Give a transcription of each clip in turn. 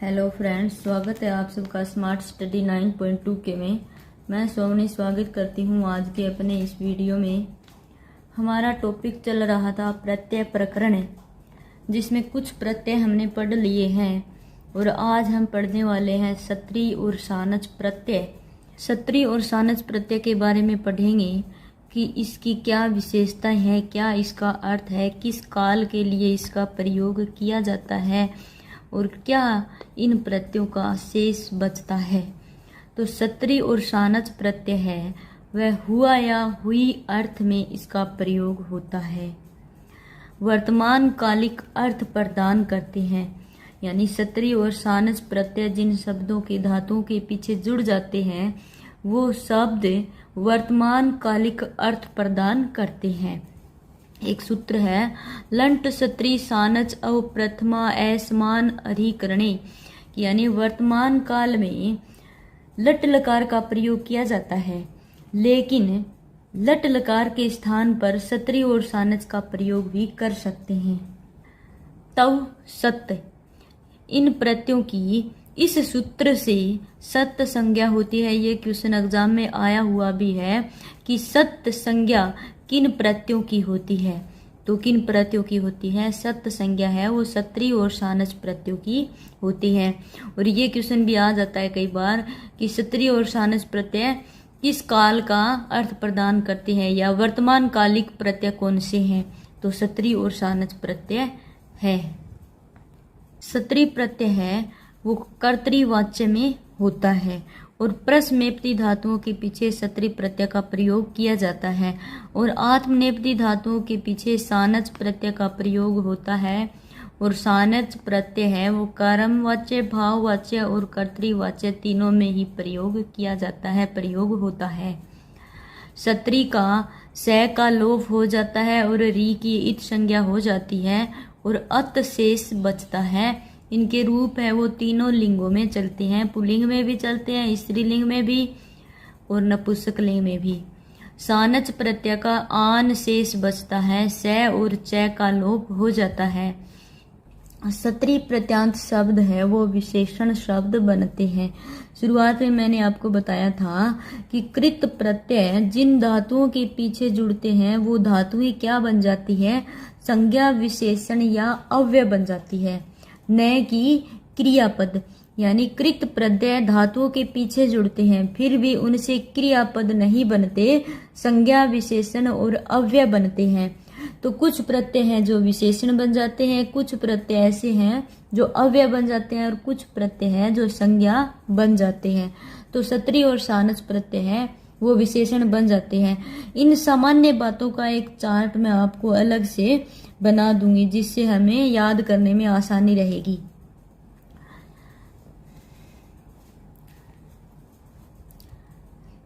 Hello friends, स्वागत है आप सबका स्मार्ट स्टडी 9.2 के में। मैं सोमनी स्वागत करती हूँ आज के अपने इस वीडियो में। हमारा टॉपिक चल रहा था प्रत्यय प्रकरण, जिसमें कुछ प्रत्यय हमने पढ़ लिए हैं और आज हम पढ़ने वाले हैं सत्री और सानच प्रत्यय। सत्री और सानच प्रत्यय के बारे में पढ़ेंगे कि इसकी क्या विशेषताएं हैं, क्या इसका अर्थ है, किस काल के लिए इसका प्रयोग किया जाता है और क्या इन प्रत्ययों का शेष बचता है। तो सत्री और सानच प्रत्यय है वह हुआ या हुई अर्थ में इसका प्रयोग होता है। वर्तमान कालिक अर्थ प्रदान करते हैं, यानी सत्री और सानच प्रत्यय जिन शब्दों के धातुओं के पीछे जुड़ जाते हैं वो शब्द वर्तमान कालिक अर्थ प्रदान करते हैं। एक सूत्र है लंट सत्री सानच अव प्रथमा असमान अधिकरणे, यानी वर्तमान काल में लट लकार का प्रयोग किया जाता है, लेकिन लट लकार के स्थान पर सत्री और सानच का प्रयोग भी कर सकते हैं। तव सत्य, इन प्रत्ययों की इस सूत्र से सत्य संज्ञा होती है। ये क्वेश्चन एग्जाम में आया हुआ भी है कि सत्य संज्ञा किन प्रत्ययों की होती है। तो किन प्रत्ययों की होती है, सत्य संज्ञा है वो सत्री और सानच प्रत्ययों की होती है। और ये क्वेश्चन भी आ जाता है कई बार कि सत्री और सानच प्रत्यय किस काल का अर्थ प्रदान करते हैं या वर्तमान कालिक प्रत्यय कौन से हैं। तो सत्री और सानच प्रत्यय है। सत्री प्रत्यय है वो कर्तृवाच्य में होता है और प्रश्नेपदी धातुओं के पीछे सत्री प्रत्यय का प्रयोग किया जाता है और आत्मनेपदी धातुओं के पीछे सानच प्रत्यय का प्रयोग होता है। और सानच प्रत्यय है वो कर्मवाच्य, भाववाच्य और कर्तृवाच्य तीनों में ही प्रयोग किया जाता है, प्रयोग होता है। सत्री का स का लोप हो जाता है और री की इत संज्ञा हो जाती है और अत शेष बचता है। इनके रूप है वो तीनों लिंगों में चलते हैं, पुल्लिंग में भी चलते हैं, स्त्रीलिंग में भी और नपुंसकलिंग में भी। सानच प्रत्यय का आन शेष बचता है, स और च का लोप हो जाता है। सत्री प्रत्यांत शब्द है वो विशेषण शब्द बनते हैं। शुरुआत में मैंने आपको बताया था कि कृत प्रत्यय जिन धातुओं के पीछे जुड़ते हैं वो धातुएं क्या बन जाती है, संज्ञा, विशेषण या अव्यय बन जाती है, न कि क्रियापद। यानी कृत प्रत्यय धातुओं के पीछे जुड़ते हैं फिर भी उनसे क्रियापद नहीं बनते, संज्ञा, विशेषण और अव्यय बनते हैं। तो कुछ प्रत्यय हैं जो विशेषण बन जाते हैं, कुछ प्रत्यय ऐसे हैं जो अव्यय बन जाते हैं और कुछ प्रत्यय हैं जो संज्ञा बन जाते हैं। तो सत्री और सानच प्रत्यय है वो विशेषण बन जाते हैं। इन सामान्य बातों का एक चार्ट मैं आपको अलग से बना दूंगी जिससे हमें याद करने में आसानी रहेगी।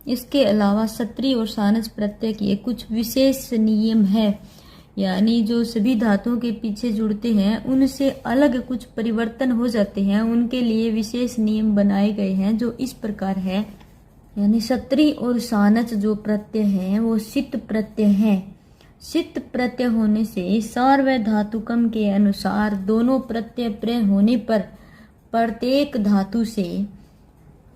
इसके अलावा सत्री और सानच प्रत्यय के कुछ विशेष नियम है, यानी जो सभी धातुओं के पीछे जुड़ते हैं उनसे अलग कुछ परिवर्तन हो जाते हैं, उनके लिए विशेष नियम बनाए गए हैं जो इस प्रकार है। यानी सत्री और सानच जो प्रत्यय हैं वो सित प्रत्यय हैं। सित प्रत्यय होने से सार्वय धातुकम के अनुसार दोनों प्रत्यय प्रय होने पर प्रत्येक धातु से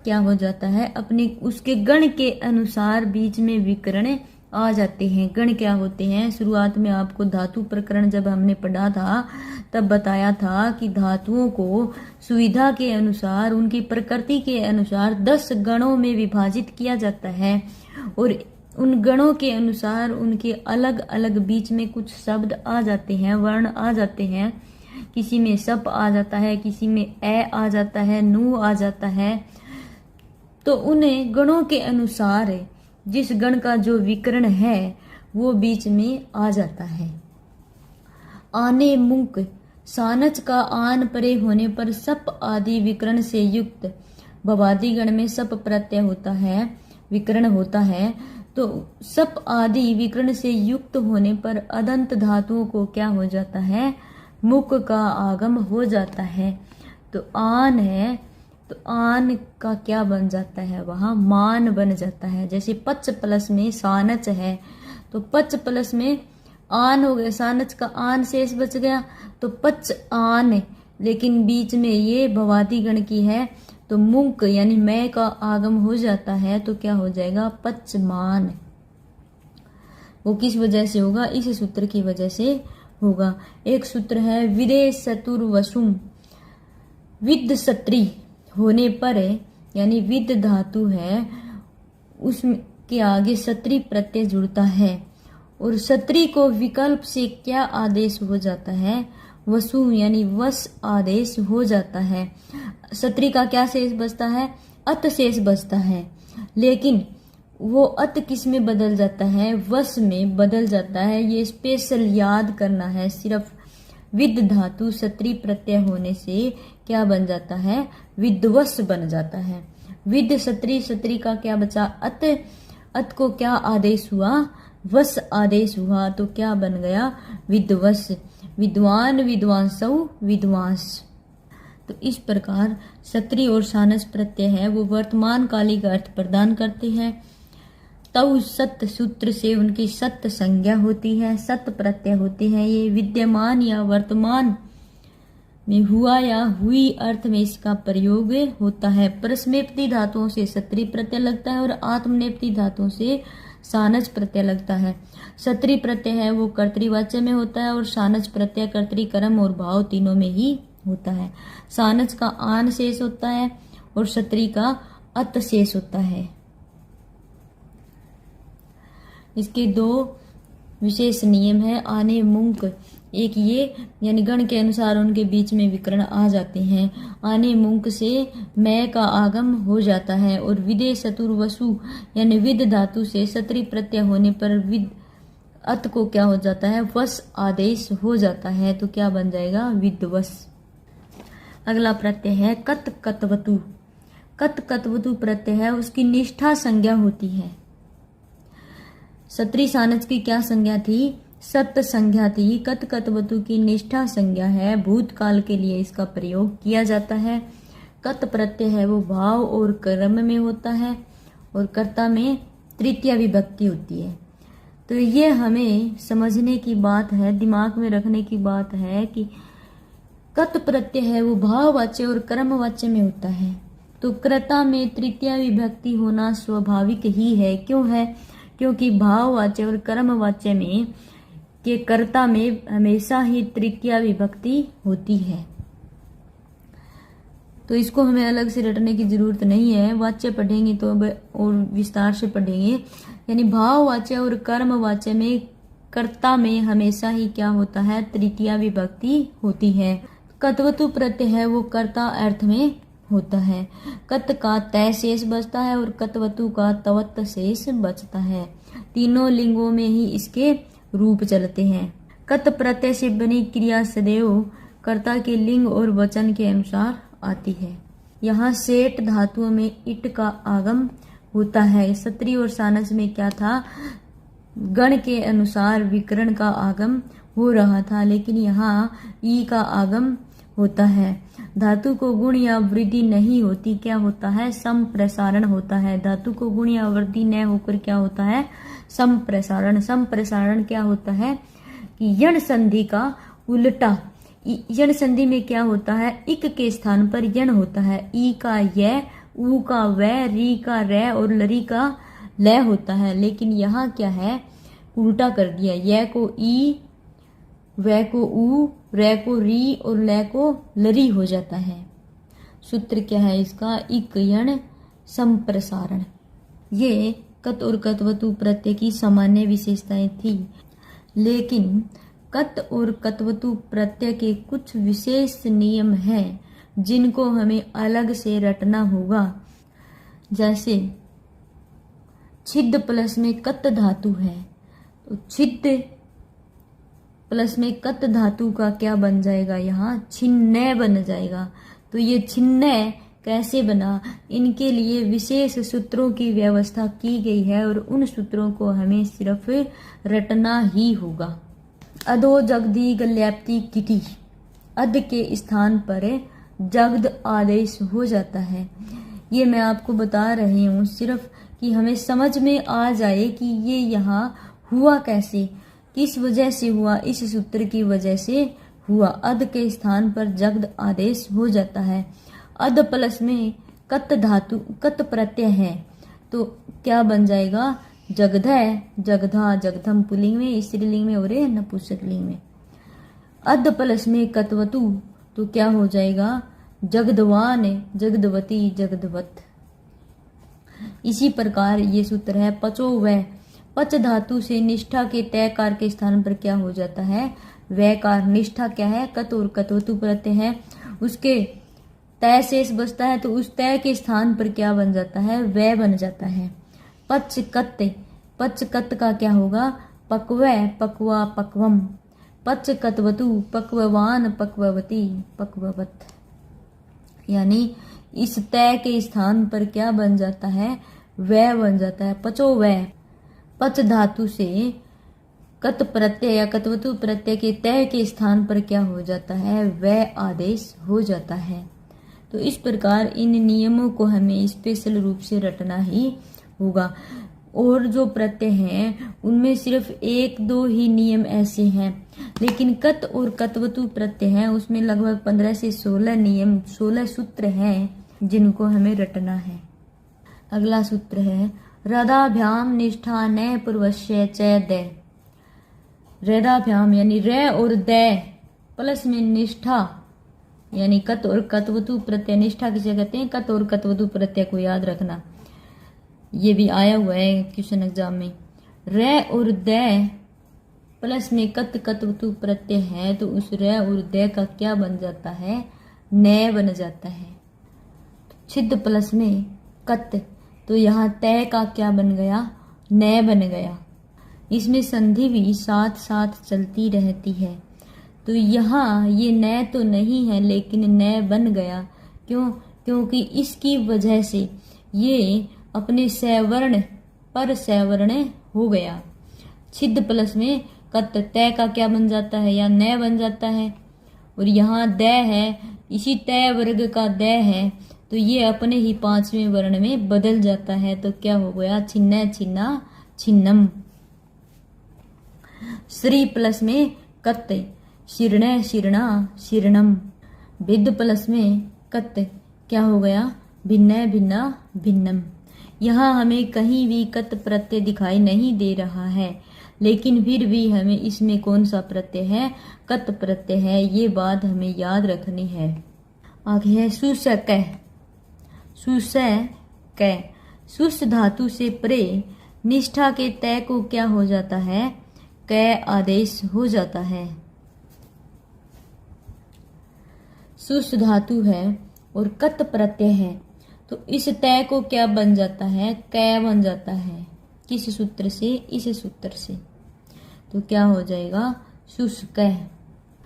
क्या हो जाता है, अपने उसके गण के अनुसार बीच में विकर्ण आ जाते हैं। गण क्या होते हैं, शुरुआत में आपको धातु प्रकरण जब हमने पढ़ा था तब बताया था कि धातुओं को सुविधा के अनुसार, उनकी प्रकृति के अनुसार 10 गणों में विभाजित किया जाता है और उन गणों के अनुसार उनके अलग अलग बीच में कुछ शब्द आ जाते हैं, वर्ण आ जाते हैं। किसी में सप आ जाता है, किसी में ए आ जाता है, नू आ जाता है। तो उन्हें गणों के अनुसार जिस गण का जो विकर्ण है वो बीच में आ जाता है। आने मुंक, सानच का आन परे होने पर सप आदि विकर्ण से युक्त, भवादि गण में सप प्रत्यय होता है, विकर्ण होता है। तो सप आदि विकर्ण से युक्त होने पर अदंत धातुओं को क्या हो जाता है, मुक का आगम हो जाता है। तो आन है तो आन का क्या बन जाता है, वहां मान बन जाता है। जैसे पच प्लस में सानच है तो पच प्लस में आन हो गया, सानच का आन शेष बच गया तो पच आन लेकिन बीच में ये भवादी गण की है, तो मुंक यानी मैं का आगम हो जाता है, तो क्या हो जाएगा पचमान। वो किस वजह से होगा, इस सूत्र की वजह से होगा। एक सूत्र है विदेश चतुर्वसुम, विद सत्री होने पर यानी विद धातु है, उसके आगे सत्री प्रत्यय जुड़ता है और सत्री को विकल्प से क्या आदेश हो जाता है, वसु यानी वस आदेश हो जाता है। सत्री का क्या शेष बचता है, अत शेष बचता है, लेकिन वो अत किस में बदल जाता है, वस में बदल जाता है। ये स्पेशल याद करना है। सिर्फ विद धातु सत्री प्रत्यय होने से क्या बन जाता है, विद्वस बन जाता है। विद सत्री, सत्री का क्या बचा अत, अत को क्या आदेश हुआ, वस आदेश हुआ, तो क्या बन गया विद्वस। विद्वान, विद्वांसौ, विद्वांस। तो इस प्रकार सत्री और सानस प्रत्यय है वो वर्तमान कालिक अर्थ प्रदान करते हैं। तव सत्य सूत्र से उनकी सत्य संज्ञा होती है, सत्य प्रत्यय होते हैं। ये विद्यमान या वर्तमान में हुआ या हुई अर्थ में इसका प्रयोग होता है। परस्मैपदी धातुओं से सत्री प्रत्यय लगता है और आत्मनेपदी धातुओं से सानस प्रत्यय लगता है। सत्री प्रत्यय है वो कर्तृवाच्य में होता है और सानस प्रत्यय कर्तृ कर्म और भाव तीनों में ही होता है। सानस का आन शेष होता है और सत्री का अत शेष होता है। इसके दो विशेष नियम है, आने मुंक। एक ये यानी गण के अनुसार उनके बीच में विकर्ण आ जाते हैं। आने मुंक से मैं का आगम हो जाता है और विदे चतुर्वसु यानी विद धातु से सत्री प्रत्यय होने पर विद अत को क्या हो जाता है, वस आदेश हो जाता है, तो क्या बन जाएगा विद्वस। अगला प्रत्यय है कत कतवतु। कत कतवतु प्रत्यय है उसकी निष्ठा संज्ञा होती है। सत्री सानस की क्या संज्ञा थी, सत्य संज्ञा थी। कत कतवतु की निष्ठा संज्ञा है, भूतकाल के लिए इसका प्रयोग किया जाता है। कत प्रत्यय है वो भाव और कर्म में होता है और कर्ता में तृतीया विभक्ति होती है। तो ये हमें समझने की बात है, दिमाग में रखने की बात है कि कत प्रत्यय है वो भाववाच्य और कर्मवाच्य में होता है, तो कर्ता में तृतीया विभक्ति होना स्वाभाविक ही है। क्यों है, क्योंकि भाववाच्य और कर्मवाच्य में के कर्ता में हमेशा ही तृतीया विभक्ति होती है। तो इसको हमें अलग से रटने की जरूरत नहीं है, वाच्य पढ़ेंगे तो और विस्तार से पढ़ेंगे। यानी भाववाच्य और कर्मवाच्य में कर्ता में हमेशा ही क्या होता है, तृतीया विभक्ति होती है। कतवतु प्रत्यय है वो कर्ता अर्थ में होता है। कत का तय शेष बचता है और कतवतु का तवत शेष बचता है। तीनों लिंगों में ही इसके रूप चलते हैं। कत प्रत्यय से बनी क्रिया सदैव कर्ता के लिंग और वचन के अनुसार आती है। यहाँ सेठ धातुओं में इट का आगम होता है। सत्री और सानस में क्या था, गण के अनुसार विकरण का आगम हो रहा था, लेकिन यहाँ ई का आगम होता है। धातु को गुण या वृद्धि नहीं होती, क्या होता है, संप्रसारण होता है। धातु को गुण या वृद्धि न होकर क्या होता है, संप्रसारण। संप्रसारण क्या होता है कि यण संधि का उल्टा। यण संधि में क्या होता है, इक के स्थान पर यण होता है। ई का य, ऊ का व, री का र और लरी का ल होता है, लेकिन यहाँ क्या है, उल्टा कर दिया। य को ई, व को ऊ, र को री और ल को लरी हो जाता है। सूत्र क्या है इसका, इक यण संप्रसारण। ये कत और कतवतु प्रत्यय की सामान्य विशेषताएं थी, लेकिन कत और कतवतु प्रत्यय के कुछ विशेष नियम हैं जिनको हमें अलग से रटना होगा। जैसे छिद्द प्लस में कत धातु है, तो छिद्द प्लस में कत धातु का क्या बन जाएगा, यहाँ छिन्न बन जाएगा। तो ये छिन्न कैसे बना, इनके लिए विशेष सूत्रों की व्यवस्था की गई है और उन सूत्रों को हमें सिर्फ रटना ही होगा। अधो जगदी गल्याप्ति किटी, अध के स्थान पर जगद आदेश हो जाता है। ये मैं आपको बता रही हूँ सिर्फ कि हमें समझ में आ जाए कि ये यहाँ हुआ कैसे, किस वजह से हुआ, इस सूत्र की वजह से हुआ। अध के स्थान पर जगद आदेश हो जाता है। अध प्लस में कत धातु कत प्रत्यय है तो क्या बन जाएगा? जगधय, जगधा, जगधम पुल्लिंग में, स्त्रीलिंग में और नपुंसकलिंग में। अध प्लस में कतवतु तो क्या हो जाएगा? जगदवान, जगदवती, जगदवत। इसी प्रकार ये सूत्र है। पचो व पच धातु से निष्ठा के तयकार के स्थान पर क्या हो जाता है? वैकार। निष्ठा क्या है? कत और कतवतु प्रत्यय है, उसके तय शेष बचता है तो उस तय के स्थान पर क्या बन जाता है? वै बन जाता है। पच कत का क्या होगा? पक्वै, पक्वा, पक्वम। पच कतवतु पक्ववान, पक्ववती, पक्ववत। यानी इस तय के स्थान पर क्या बन जाता है? वै बन जाता है। पचो वै पच धातु से कत प्रत्यय या कतवतु प्रत्यय के तय के स्थान पर क्या हो जाता है? वै आदेश हो जाता है। तो इस प्रकार इन नियमों को हमें स्पेशल रूप से रटना ही होगा। और जो प्रत्यय हैं उनमें सिर्फ 1-2 ही नियम ऐसे हैं, लेकिन कत और कतवतु प्रत्यय हैं उसमें लगभग 15 से 16 नियम, 16 सूत्र हैं जिनको हमें रटना है। अगला सूत्र है रदाभ्याम निष्ठा न पूर्वस्य च द। रदाभ्याम यानी र और द प्लस में निष्ठा यानी कत और कतवतु प्रत्यय। निष्ठा किसे कहते हैं? कत और कतवतु प्रत्यय को याद रखना, ये भी आया हुआ है क्वेश्चन एग्जाम में। र और द प्लस में कत कतवतु प्रत्यय है तो उस र और द का क्या बन जाता है? न बन जाता है। छिद प्लस में कत तो यहाँ तय का क्या बन गया? न बन गया। इसमें संधि भी साथ साथ चलती रहती है तो यहाँ ये न तो नहीं है लेकिन न बन गया। क्यों? क्योंकि इसकी वजह से ये अपने सवर्ण पर सवर्ण हो गया। छिद प्लस में कत तय का क्या बन जाता है? या न बन जाता है। और यहाँ द है, इसी तय वर्ग का द है तो ये अपने ही 5वें वर्ण में बदल जाता है तो क्या हो गया? छिन्न, छिन्ना, छिन्नम। श्री प्लस में कत शिर्ण, शिरणा, शिरणम। भिद प्लस में कत क्या हो गया? भिन्न, भिन्ना, भिन्नम। यहाँ हमें कहीं भी कत प्रत्यय दिखाई नहीं दे रहा है, लेकिन फिर भी हमें इसमें कौन सा प्रत्यय है? कत प्रत्यय है। ये बात हमें याद रखनी है। आगे है सुसक। सुसक सुस धातु से प्रे निष्ठा के तय को क्या हो जाता है? क आदेश हो जाता है। सुस धातु है और कत प्रत्यय है तो इस तय को क्या बन जाता है? क बन जाता है। किस सूत्र से? इस सूत्र से। तो क्या हो जाएगा? शुष्क।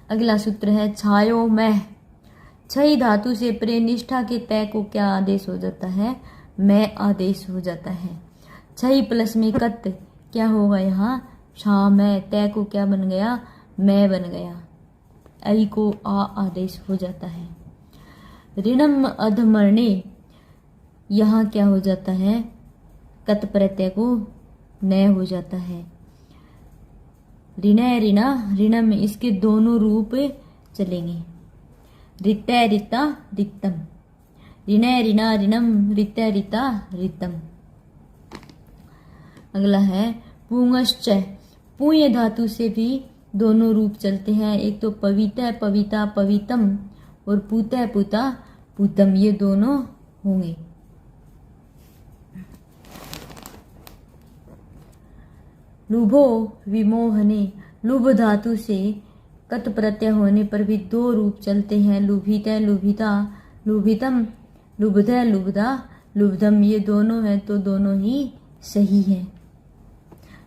अगला सूत्र है छायो मैं। छई धातु से प्रे निष्ठा के तय को क्या आदेश हो जाता है? मैं आदेश हो जाता है। छई प्लस में कत क्या होगा? यहाँ छा मैं तय को क्या बन गया? मैं बन गया। ऐ को आ आदेश हो जाता है। ऋणम अधमरणे यहाँ क्या हो जाता है? कत प्रत्यय को न हो जाता है। ऋण ऋणा ऋणम इसके दोनों रूप चलेंगे। ऋत ऋता ऋतम। ऋण ऋणा ऋणम ऋत ऋता ऋतम। अगला है पुंगश्च। पुण्य धातु से भी दोनों रूप चलते हैं। एक तो पविता पविता पवितम और पूता पुता पूतम, ये दोनों होंगे। लुभो विमोहने। लुभ धातु से कत प्रत्यय होने पर भी 2 रूप चलते हैं। लुभित लुभिता लुभितम, लुब्ध लुब्धा लुब्धम, ये दोनों हैं तो दोनों ही सही हैं।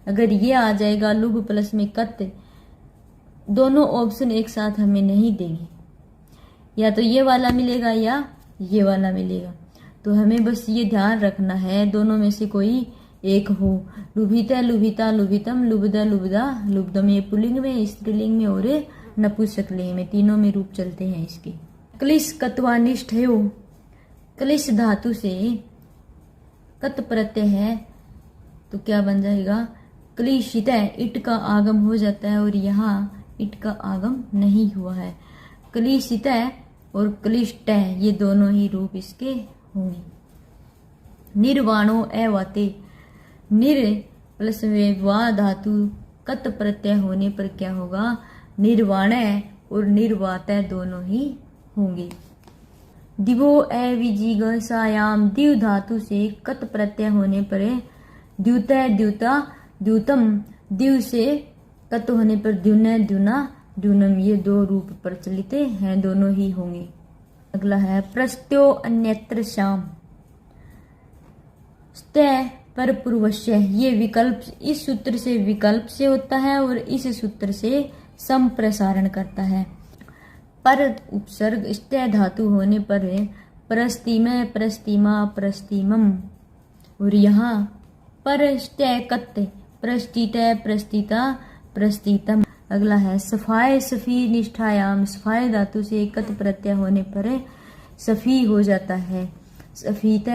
अगर ये आ जाएगा लुभ प्लस में कत, दोनों ऑप्शन एक साथ हमें नहीं देंगे, या तो ये वाला मिलेगा या ये वाला मिलेगा। तो हमें बस ये ध्यान रखना है दोनों में से कोई एक हो। लुभिता लुभिता लुभितम, लुब्धा लुब्धा लुब्धम, ये पुल्लिंग में, स्त्रीलिंग में और नपुंसकलिंग में, तीनों में रूप चलते हैं इसके। क्लिश कत्वानिष्ठ है। क्लिश धातु से कत प्रत्यय है तो क्या बन जाएगा? क्लिशित, इट का आगम हो जाता है और यहाँ इट का आगम नहीं हुआ है। क्लिशित और क्लिष्ट ये दोनों ही रूप इसके होंगे। निर्वाणो एवाते, निर प्लस में वा धातु कत प्रत्यय होने पर क्या होगा, निर्वाण और निर्वात दोनों ही होंगे। दिवो विजिगसायाम, दिव धातु से कत प्रत्यय होने पर द्युत द्युता द्युतम, दिव से कत होने पर द्युन द्युना द्युनम, ये दो रूप प्रचलित हैं, दोनों ही होंगे। अगला है प्रस्त्यो अन्यत्र श्याम, स्तः पर पूर्वस्य, ये विकल्प इस सूत्र से विकल्प से होता है और इस सूत्र से संप्रसारण करता है। पर उपसर्ग स्तः धातु होने पर प्रस्तिमय प्रस्तिमा प्रस्तिमम, और यहाँ पर स्तः कत प्रस्तित प्रस्तिता प्रस्तितम। अगला है सफाय सफी निष्ठायाम, सफाय धातु से कत प्रत्यय होने पर सफी हो जाता है, सफीत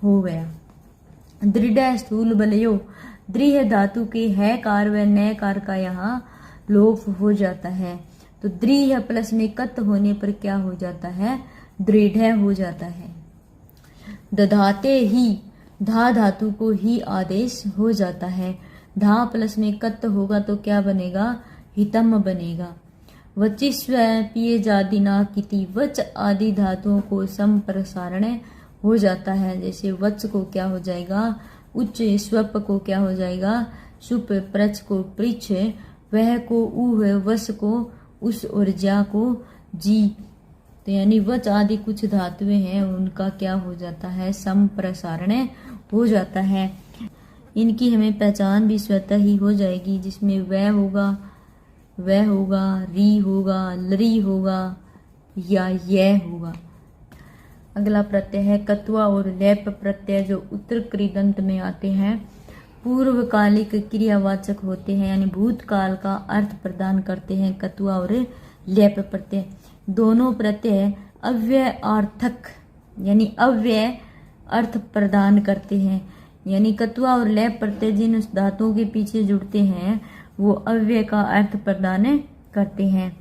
हो गया। दृढ़ स्थूल बलयो, दृढ़ धातु के है कार व नय कार का यहाँ लोप हो जाता है, तो दृढ़ प्लस में कत होने पर क्या हो जाता है, दृढ़ हो जाता है। दधाते ही, धा धातु को ही आदेश हो जाता है, धा प्लस में कत होगा तो क्या बनेगा, हितम बनेगा। वचिस्व पिए जादिना किति, वच आदि धातुओं को संप्रसारण हो जाता है, जैसे वच को क्या हो जाएगा, उच्च, स्वप को क्या हो जाएगा, सुप, प्रच को पृछ, वह को उह, वस को उस और जा को जी, तो यानी वच आदि कुछ धातुएं हैं उनका क्या हो जाता है, संप्रसारण हो जाता है। इनकी हमें पहचान भी स्वतः ही हो जाएगी, जिसमें वह होगा, वह होगा, री होगा, लरी होगा या यह होगा। अगला प्रत्यय है कत्वा और लेप प्रत्यय, जो उत्तर कृदंत में आते हैं, पूर्वकालिक क्रियावाचक होते हैं, यानी भूतकाल का अर्थ प्रदान करते हैं। कत्वा और लेप प्रत्यय दोनों प्रत्यय अव्ययार्थक यानी अव्यय अर्थ प्रदान करते हैं, यानी कत्वा और लेप प्रत्यय जिन धातुओं के पीछे जुड़ते हैं वो अव्यय का अर्थ प्रदान करते हैं।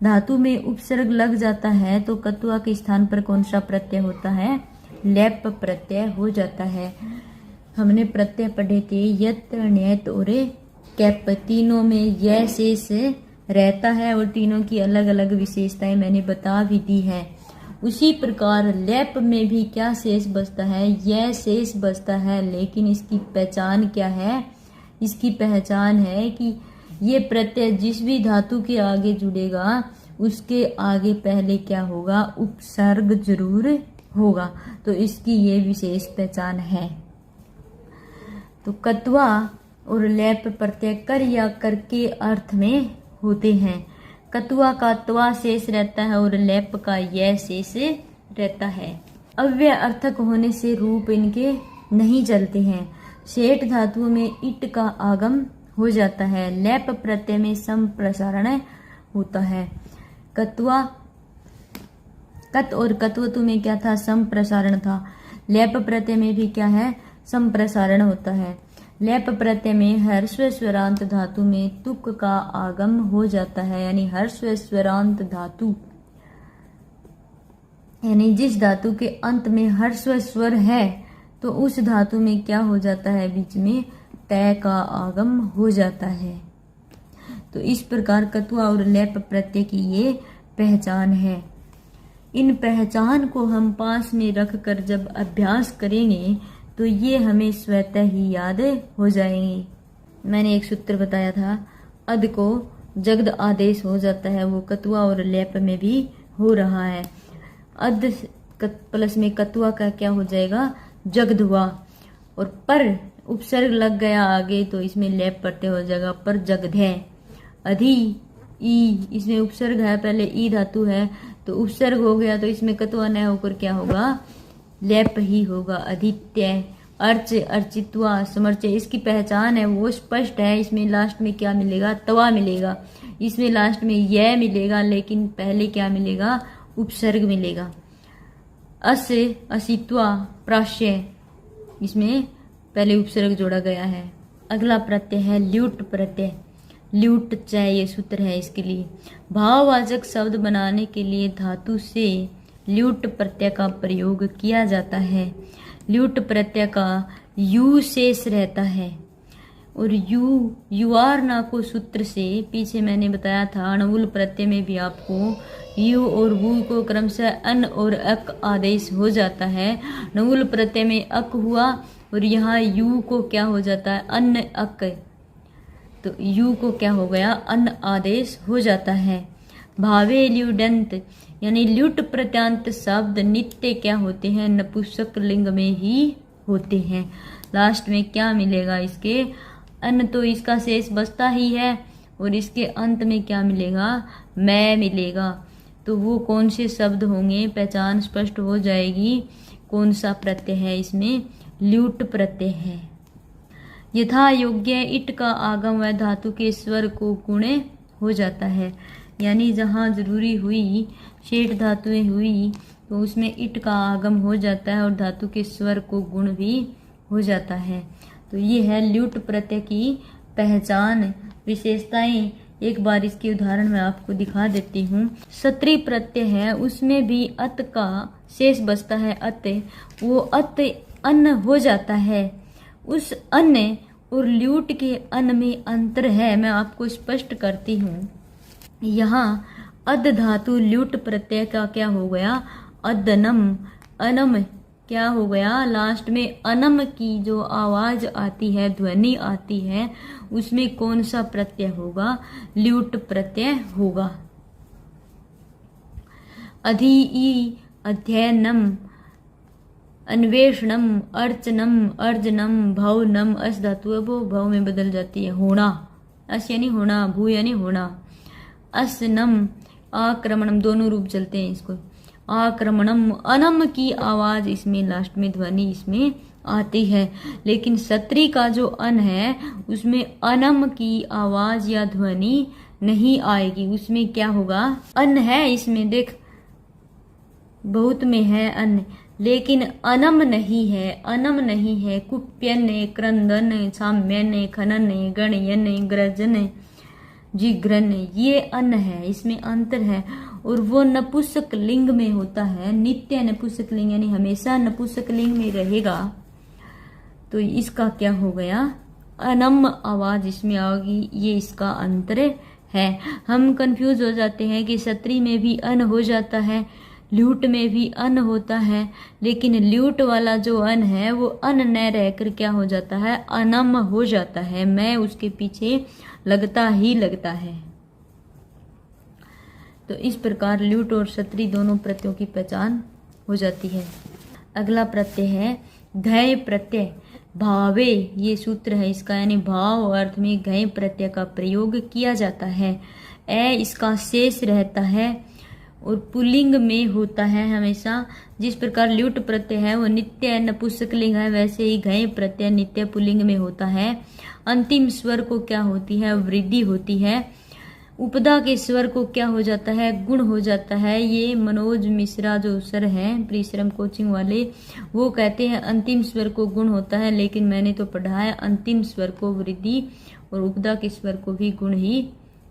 धातु में उपसर्ग लग जाता है तो कत्वा के स्थान पर कौन सा प्रत्यय होता है, लेप प्रत्यय हो जाता है। हमने प्रत्यय पढ़े थे यत, ण्यत और कैप, तीनों में यह शेष रहता है और तीनों की अलग अलग विशेषताएं मैंने बता भी दी है। उसी प्रकार लेप में भी क्या शेष बचता है, यह शेष बचता है, लेकिन इसकी पहचान क्या है, इसकी पहचान है कि ये प्रत्यय जिस भी धातु के आगे जुड़ेगा उसके आगे पहले क्या होगा, उपसर्ग जरूर होगा, तो इसकी ये विशेष पहचान है। तो कत्वा और लेप प्रत्यय कर या कर के अर्थ में होते हैं। कत्वा का त्वा शेष रहता है और लेप का यह शेष रहता है। अव्यय अर्थक होने से रूप इनके नहीं चलते हैं। शेठ धातुओं में इट का आगम हो जाता है, लेप प्रत्यय में संप्रसारण होता है। कत्वा कत और कत्वतु में क्या था, संप्रसारण था। लेप प्रत्यय में भी क्या है, संप्रसारण होता है। लेप प्रत्यय में हर्स्व स्वरांत धातु में तुक का आगम हो जाता है, यानी हर्स्व स्वरांत धातु यानी जिस धातु के अंत में हर्स्व स्वर है तो उस धातु में क्या हो जाता है, बीच में तय का आगम हो जाता है। तो इस प्रकार कत्वा और लेप प्रत्यय की ये पहचान है। इन पहचान को हम पास में रख कर जब अभ्यास करेंगे तो ये हमें स्वतः ही याद हो जाएंगे। मैंने एक सूत्र बताया था, अद को जगद आदेश हो जाता है, वो कत्वा और लेप में भी हो रहा है। अद प्लस में कत्वा का क्या हो जाएगा, जगद हुआ, और पर उपसर्ग लग गया आगे तो इसमें लेप प्रत्यय हो जाएगा, पर जगद है। अधि ई, इसमें उपसर्ग है, पहले ई धातु है तो उपसर्ग हो गया तो इसमें कत्वा न होकर क्या होगा, लेप ही होगा। अधित्य, अर्च, अर्चित्वा, समर्च, इसकी पहचान है वो स्पष्ट है। इसमें लास्ट में क्या मिलेगा, तवा मिलेगा, इसमें लास्ट में यह मिलेगा, लेकिन पहले क्या मिलेगा, उपसर्ग मिलेगा। अस, असित्वा, प्राश्य, इसमें पहले उपसर्ग जोड़ा गया है। अगला प्रत्यय है ल्यूट प्रत्यय। ल्यूट च ये सूत्र है इसके लिए। भाववाचक शब्द बनाने के लिए धातु से ल्यूट प्रत्यय का प्रयोग किया जाता है। ल्यूट प्रत्यय का यू शेष रहता है और यू आर ना को सूत्र से पीछे मैंने बताया था। अणुवुल प्रत्यय में भी आपको यू और वू को क्रमशः अन और अक आदेश हो जाता है। नवुल प्रत्यय में अक हुआ और यहाँ यू को क्या हो जाता है, अन्न अक, तो यू को क्या हो गया, अन्न आदेश हो जाता है। भावे ल्युडंत यानी ल्युट प्रत्यांत शब्द नित्य क्या होते हैं, नपुंसक लिंग में ही होते हैं। लास्ट में क्या मिलेगा इसके, अन्न, तो इसका शेष बचता ही है और इसके अंत में क्या मिलेगा, मैं मिलेगा। तो वो कौन से शब्द होंगे, पहचान स्पष्ट हो जाएगी कौन सा प्रत्यय है इसमें, ल्यूट प्रत्यय है। यथा योग्य इट का आगम व धातु के स्वर को गुण हो जाता है, यानी जहाँ जरूरी हुई, शेष धातुएं हुई तो उसमें इट का आगम हो जाता है और धातु के स्वर को गुण भी हो जाता है। तो ये है ल्यूट प्रत्यय की पहचान, विशेषताएं। एक बार इसके उदाहरण मैं आपको दिखा देती हूँ। सत्री प्रत्यय है, उसमें भी अत का शेष बचता है, अत, वो अत अन्न हो जाता है। उस अन्न और ल्यूट के अन्न में अंतर है, मैं आपको स्पष्ट करती हूँ। यहाँ अद धातु ल्यूट प्रत्यय का क्या हो गया, अदनम, अनम क्या हो गया, लास्ट में अनम की जो आवाज आती है, ध्वनि आती है, उसमें कौन सा प्रत्यय होगा, ल्यूट प्रत्यय होगा। अधि अध्ययनम, अन्वेषणम, अर्चनम, अर्जनम, भवनम, अस धातु है वो भव में बदल जाती है, होना, अस यानी होना, भू यानी होना, असनम, आक्रमणम, दोनों रूप चलते हैं इसको, आक्रमणम, अनम की आवाज इसमें लास्ट में ध्वनि इसमें आती है। लेकिन सत्री का जो अन है उसमें अनम की आवाज या ध्वनि नहीं आएगी, उसमें क्या होगा, अन है इसमें, देख बहुत में है अन, लेकिन अनम नहीं है, अनम नहीं है। कुप्यन, क्रंदन, साम्यन, खनन, गणयन, ग्रजन, जिघ्रन, ये अन्न है, इसमें अंतर है। और वो नपुंसक लिंग में होता है, नित्य नपुंसक लिंग यानी हमेशा नपुंसक लिंग में रहेगा। तो इसका क्या हो गया, अनम आवाज इसमें आएगी, ये इसका अंतर है। हम कंफ्यूज हो जाते हैं कि सत्री में भी अन हो जाता है, ल्यूट में भी अन होता है, लेकिन ल्यूट वाला जो अन है वो अन न रहकर क्या हो जाता है, अनम हो जाता है, मैं उसके पीछे लगता ही लगता है। तो इस प्रकार ल्यूट और सत्री दोनों प्रत्ययों की पहचान हो जाती है। अगला प्रत्यय है घय प्रत्यय। भावे ये सूत्र है इसका, यानी भाव अर्थ में घय प्रत्यय का प्रयोग किया जाता है। ए इसका शेष रहता है और पुल्लिंग में होता है हमेशा। जिस प्रकार ल्यूट प्रत्यय है वो नित्य नपुंसक लिंग है, वैसे ही घय प्रत्यय नित्य पुल्लिंग में होता है। अंतिम स्वर को क्या होती है, वृद्धि होती है। उपदा के स्वर को क्या हो जाता है, गुण हो जाता है। ये मनोज मिश्रा जो सर हैं परिश्रम कोचिंग वाले, वो कहते हैं अंतिम स्वर को गुण होता है, लेकिन मैंने तो पढ़ा है अंतिम स्वर को वृद्धि और उपदा के स्वर को भी गुण ही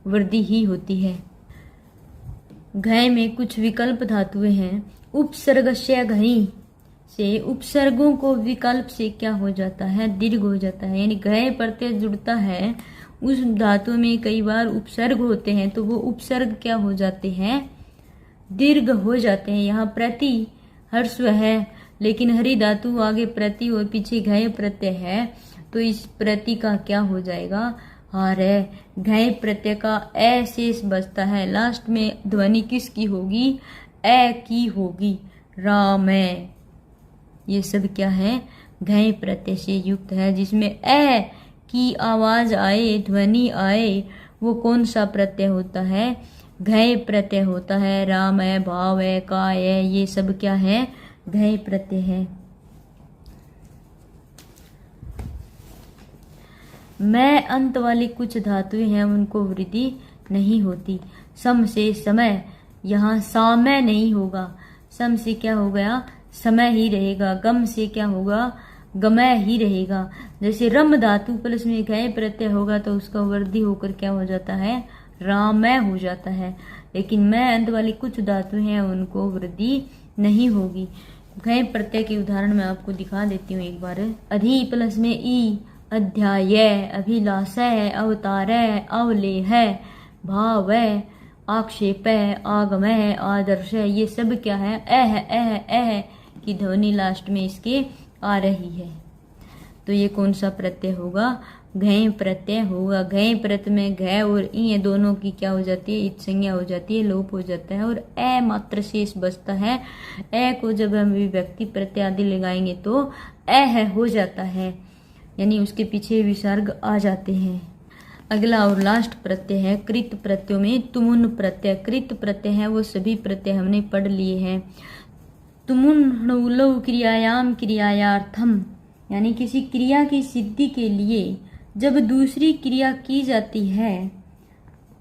वृद्धि ही होती है। घय में कुछ विकल्प धातुएं हैं। उपसर्गस्य घई से उपसर्गों को विकल्प से क्या हो जाता है, दीर्घ हो जाता है। यानी घय प्रत्यय जुड़ता है, उस धातु में कई बार उपसर्ग होते हैं तो वो उपसर्ग क्या हो जाते हैं, दीर्घ हो जाते हैं। यहाँ प्रति हर्स्व है, लेकिन हरि धातु आगे प्रति और पीछे घय प्रत्यय है, तो इस प्रति का क्या हो जाएगा, हार है। घय प्रत्यय का ए शेष बचता है, लास्ट में ध्वनि किसकी होगी, ए की होगी, राम है। ये सब क्या है, घय प्रत्यय से युक्त है। जिसमें ए की आवाज आए, ध्वनि आए, वो कौन सा प्रत्यय होता है, घय प्रत्यय होता है। राम है, भाव है, का है, ये सब क्या है, घय प्रत्यय है। मैं अंत वाली कुछ धातुएं हैं उनको वृद्धि नहीं होती। सम से समय, यहाँ सामय नहीं होगा, सम से क्या हो गया, समय ही रहेगा। गम से क्या होगा, गमय ही रहेगा। जैसे रम धातु प्लस में गय प्रत्यय होगा तो उसका वृद्धि होकर क्या हो जाता है, रामय हो जाता है। लेकिन मैं अंत वाली कुछ धातु हैं उनको वृद्धि नहीं होगी। गय प्रत्यय के उदाहरण मैं आपको दिखा देती हूँ एक बार। अधि प्लस में ई, अध्याय, अभिलाषय, अवतारय, अवलेह, भावय, आक्षेपय, आगमय, आदर्श, ये सब क्या है, एह की ध्वनि लास्ट में इसके आ रही है। तो ये कौन सा प्रत्यय होगा, घय प्रत्यय होगा। घय प्रत्यय में घय और ई दोनों की क्या हो जाती है, इत संज्ञा हो जाती है, लोप हो जाता है और ए मात्र शेष बचता है। ए को जब हम विभक्ति प्रत्यय आदि लगाएंगे तो ए हो जाता है, यानी उसके पीछे विसर्ग आ जाते हैं। अगला और लास्ट प्रत्यय है कृत प्रत्ययों में तुमुन प्रत्यय। कृत प्रत्यय है वो सभी प्रत्यय हमने पढ़ लिए हैं। तुमुन क्रियायाम क्रियायार्थम, यानी किसी क्रिया की सिद्धि के लिए जब दूसरी क्रिया की जाती है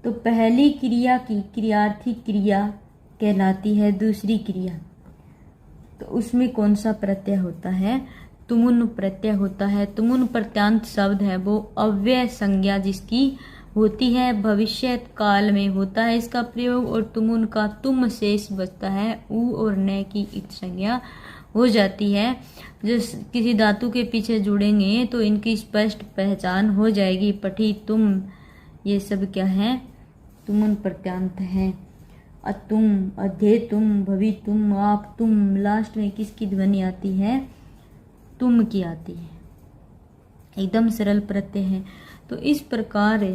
तो पहली क्रिया की क्रियार्थी क्रिया कहलाती है दूसरी क्रिया। तो उसमें कौन सा प्रत्यय होता है, तुमुन प्रत्यय होता है। तुमुन प्रत्यांत शब्द है वो अव्यय संज्ञा जिसकी होती है, भविष्य काल में होता है इसका प्रयोग, और तुमुन का तुम शेष बचता है, उ और न की इत संज्ञा हो जाती है। जो किसी धातु के पीछे जुड़ेंगे तो इनकी स्पष्ट पहचान हो जाएगी। पठी, तुम, ये सब क्या है, तुमुन प्रत्यांत है। अतुम, अधे तुम, भवि तुम, आप तुम, लास्ट में किसकी ध्वनि आती है, तुम की आती है। एकदम सरल प्रत्यय है। तो इस प्रकार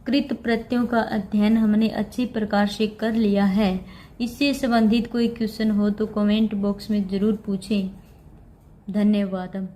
कृत प्रत्ययों का अध्ययन हमने अच्छी प्रकार से कर लिया है। इससे संबंधित कोई क्वेश्चन हो तो कमेंट बॉक्स में जरूर पूछें। धन्यवाद।